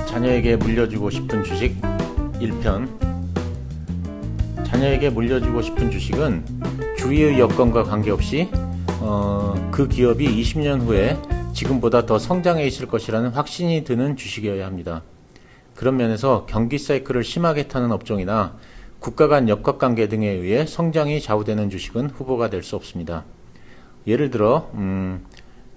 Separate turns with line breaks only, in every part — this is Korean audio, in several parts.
자녀에게 물려주고 싶은 주식 1편. 자녀에게 물려주고 싶은 주식은 주위의 여건과 관계없이 그 기업이 20년 후에 지금보다 더 성장해 있을 것이라는 확신이 드는 주식이어야 합니다. 그런 면에서 경기 사이클을 심하게 타는 업종이나 국가 간 역학관계 등에 의해 성장이 좌우되는 주식은 후보가 될 수 없습니다. 예를 들어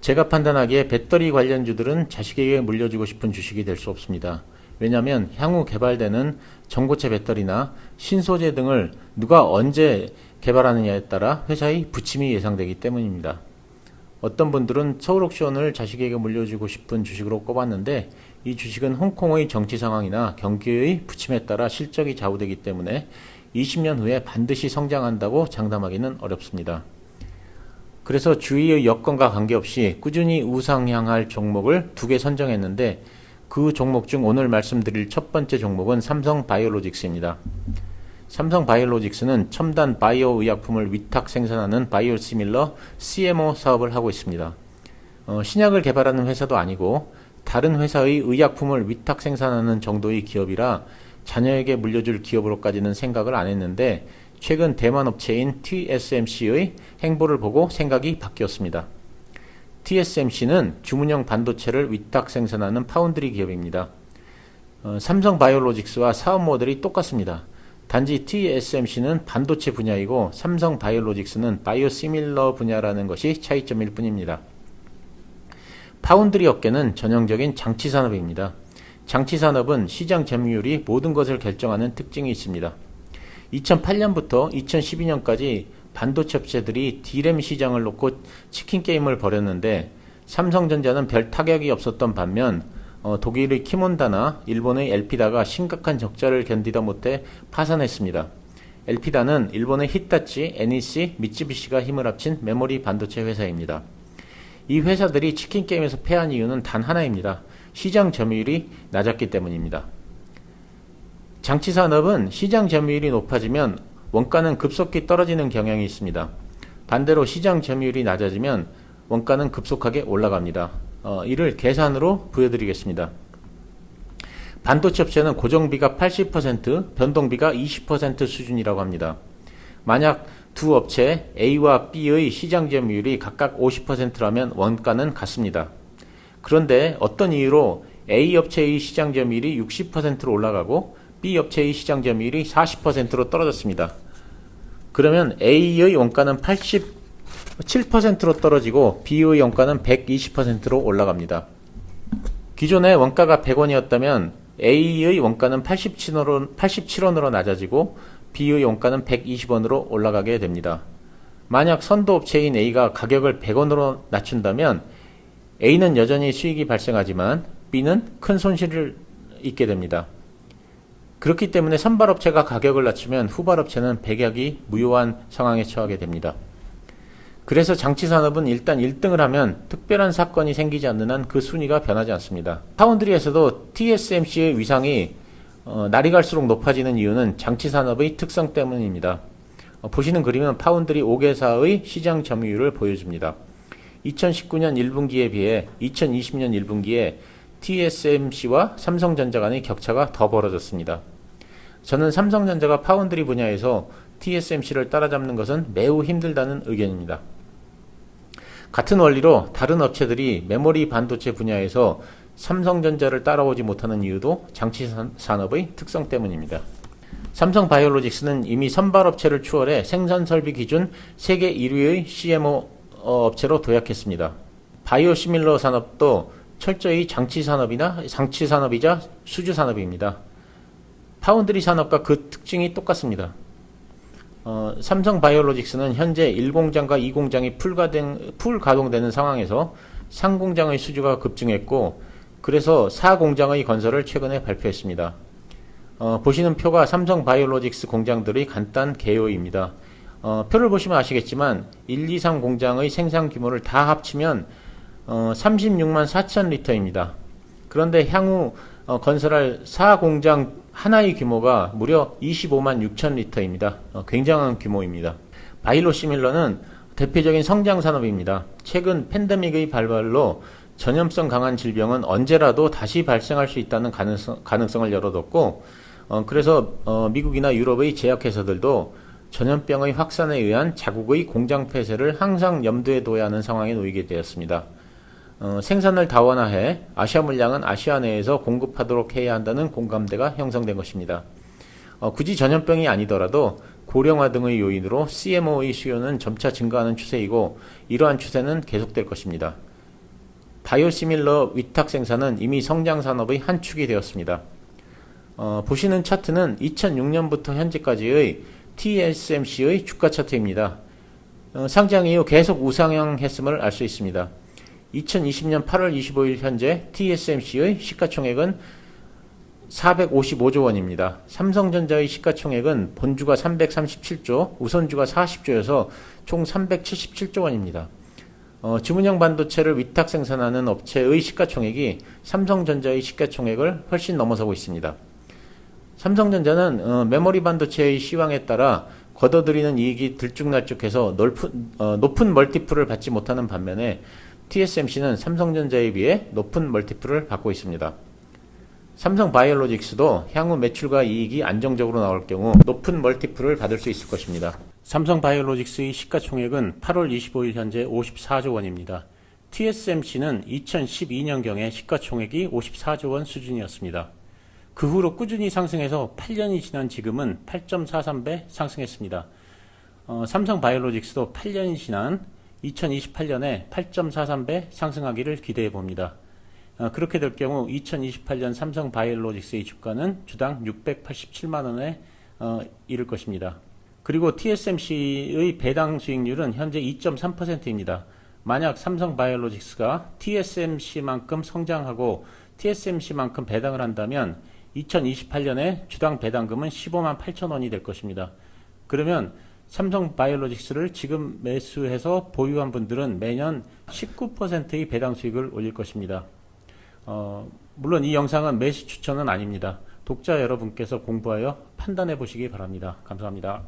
제가 판단하기에 배터리 관련주들은 자식에게 물려주고 싶은 주식이 될 수 없습니다. 왜냐하면 향후 개발되는 전고체 배터리나 신소재 등을 누가 언제 개발하느냐에 따라 회사의 부침이 예상되기 때문입니다. 어떤 분들은 서울옥션을 자식에게 물려주고 싶은 주식으로 꼽았는데 이 주식은 홍콩의 정치 상황이나 경기의 부침에 따라 실적이 좌우되기 때문에 20년 후에 반드시 성장한다고 장담하기는 어렵습니다. 그래서 주위의 여건과 관계없이 꾸준히 우상향할 종목을 2개 선정했는데 그 종목 중 오늘 말씀드릴 첫 번째 종목은 삼성바이오로직스입니다. 삼성바이오로직스는 첨단 바이오 의약품을 위탁 생산하는 바이오시밀러 CMO 사업을 하고 있습니다. 신약을 개발하는 회사도 아니고 다른 회사의 의약품을 위탁 생산하는 정도의 기업이라 자녀에게 물려줄 기업으로까지는 생각을 안 했는데 최근 대만 업체인 TSMC의 행보를 보고 생각이 바뀌었습니다. TSMC는 주문형 반도체를 위탁 생산하는 파운드리 기업입니다. 삼성바이오로직스와 사업 모델이 똑같습니다. 단지 TSMC는 반도체 분야이고 삼성바이오로직스는 바이오시밀러 분야라는 것이 차이점일 뿐입니다. 파운드리 업계는 전형적인 장치산업입니다. 장치산업은 시장 점유율이 모든 것을 결정하는 특징이 있습니다. 2008년부터 2012년까지 반도체 업체들이 D램 시장을 놓고 치킨 게임을 벌였는데 삼성전자는 별 타격이 없었던 반면 독일의 키몬다나 일본의 엘피다가 심각한 적자를 견디다 못해 파산했습니다. 엘피다는 일본의 히타치, NEC, 미쯔비시가 힘을 합친 메모리 반도체 회사입니다. 이 회사들이 치킨 게임에서 패한 이유는 단 하나입니다. 시장 점유율이 낮았기 때문입니다. 장치산업은 시장 점유율이 높아지면 원가는 급속히 떨어지는 경향이 있습니다. 반대로 시장 점유율이 낮아지면 원가는 급속하게 올라갑니다. 이를 계산으로 보여드리겠습니다. 반도체 업체는 고정비가 80%, 변동비가 20% 수준이라고 합니다. 만약 두 업체 A와 B의 시장 점유율이 각각 50%라면 원가는 같습니다. 그런데 어떤 이유로 A 업체의 시장 점유율이 60%로 올라가고 B 업체의 시장 점유율이 40%로 떨어졌습니다. 그러면 A의 원가는 87%로 떨어지고 B의 원가는 120%로 올라갑니다. 기존에 원가가 100원이었다면 A의 원가는 87원으로 낮아지고 B의 원가는 120원으로 올라가게 됩니다. 만약 선도업체인 A가 가격을 100원으로 낮춘다면 A는 여전히 수익이 발생하지만 B는 큰 손실을 입게 됩니다. 그렇기 때문에 선발업체가 가격을 낮추면 후발업체는 백약이 무효한 상황에 처하게 됩니다. 그래서 장치산업은 일단 1등을 하면 특별한 사건이 생기지 않는 한 그 순위가 변하지 않습니다. 파운드리에서도 TSMC의 위상이 날이 갈수록 높아지는 이유는 장치산업의 특성 때문입니다. 보시는 그림은 파운드리 5개사의 시장 점유율을 보여줍니다. 2019년 1분기에 비해 2020년 1분기에 TSMC와 삼성전자 간의 격차가 더 벌어졌습니다. 저는 삼성전자가 파운드리 분야에서 TSMC를 따라잡는 것은 매우 힘들다는 의견입니다. 같은 원리로 다른 업체들이 메모리 반도체 분야에서 삼성전자를 따라오지 못하는 이유도 장치산업의 특성 때문입니다. 삼성바이오로직스는 이미 선발업체를 추월해 생산설비 기준 세계 1위의 CMO 업체로 도약했습니다. 바이오시밀러 산업도 철저히 장치산업이자 수주산업입니다. 파운드리 산업과 그 특징이 똑같습니다. 삼성바이오로직스는 현재 1공장과 2공장이 풀 가동되는 상황에서 상공장의 수주가 급증했고 그래서 4공장의 건설을 최근에 발표했습니다. 보시는 표가 삼성바이오로직스 공장들의 간단 개요입니다. 표를 보시면 아시겠지만 1, 2, 3 공장의 생산 규모를 다 합치면 36만 4천 리터입니다. 그런데 향후 건설할 4공장 하나의 규모가 무려 25만 6천 리터입니다. 굉장한 규모입니다. 바이오시밀러는 대표적인 성장 산업입니다. 최근 팬데믹의 발발로 전염성 강한 질병은 언제라도 다시 발생할 수 있다는 가능성을 열어뒀고, 그래서 미국이나 유럽의 제약회사들도 전염병의 확산에 의한 자국의 공장 폐쇄를 항상 염두에 둬야 하는 상황에 놓이게 되었습니다. 생산을 다원화해 아시아 물량은 아시아 내에서 공급하도록 해야 한다는 공감대가 형성된 것입니다. 굳이 전염병이 아니더라도 고령화 등의 요인으로 CMO의 수요는 점차 증가하는 추세이고 이러한 추세는 계속될 것입니다. 바이오시밀러 위탁 생산은 이미 성장 산업의 한 축이 되었습니다. 보시는 차트는 2006년부터 현재까지의 TSMC의 주가 차트입니다. 상장 이후 계속 우상향했음을 알 수 있습니다. 2020년 8월 25일 현재 TSMC의 시가총액은 455조 원입니다. 삼성전자의 시가총액은 본주가 337조, 우선주가 40조여서 총 377조 원입니다. 주문형 반도체를 위탁 생산하는 업체의 시가총액이 삼성전자의 시가총액을 훨씬 넘어서고 있습니다. 삼성전자는 메모리 반도체의 시황에 따라 걷어들이는 이익이 들쭉날쭉해서 높은 멀티플을 받지 못하는 반면에 TSMC는 삼성전자에 비해 높은 멀티플을 받고 있습니다. 삼성바이오로직스도 향후 매출과 이익이 안정적으로 나올 경우 높은 멀티플을 받을 수 있을 것입니다. 삼성바이오로직스의 시가총액은 8월 25일 현재 54조 원입니다. TSMC는 2012년경에 시가총액이 54조 원 수준이었습니다. 그 후로 꾸준히 상승해서 8년이 지난 지금은 8.43배 상승했습니다. 삼성바이오로직스도 8년이 지난 2028년에 8.43배 상승하기를 기대해 봅니다. 그렇게 될 경우 2028년 삼성바이오로직스의 주가는 주당 687만원에 이를 것입니다. 그리고 TSMC의 배당 수익률은 현재 2.3%입니다. 만약 삼성바이오로직스가 TSMC만큼 성장하고 TSMC만큼 배당을 한다면 2028년에 주당 배당금은 15만 8천 원이 될 것입니다. 그러면 삼성바이오로직스를 지금 매수해서 보유한 분들은 매년 19%의 배당 수익을 올릴 것입니다. 물론 이 영상은 매수 추천은 아닙니다. 독자 여러분께서 공부하여 판단해 보시기 바랍니다. 감사합니다.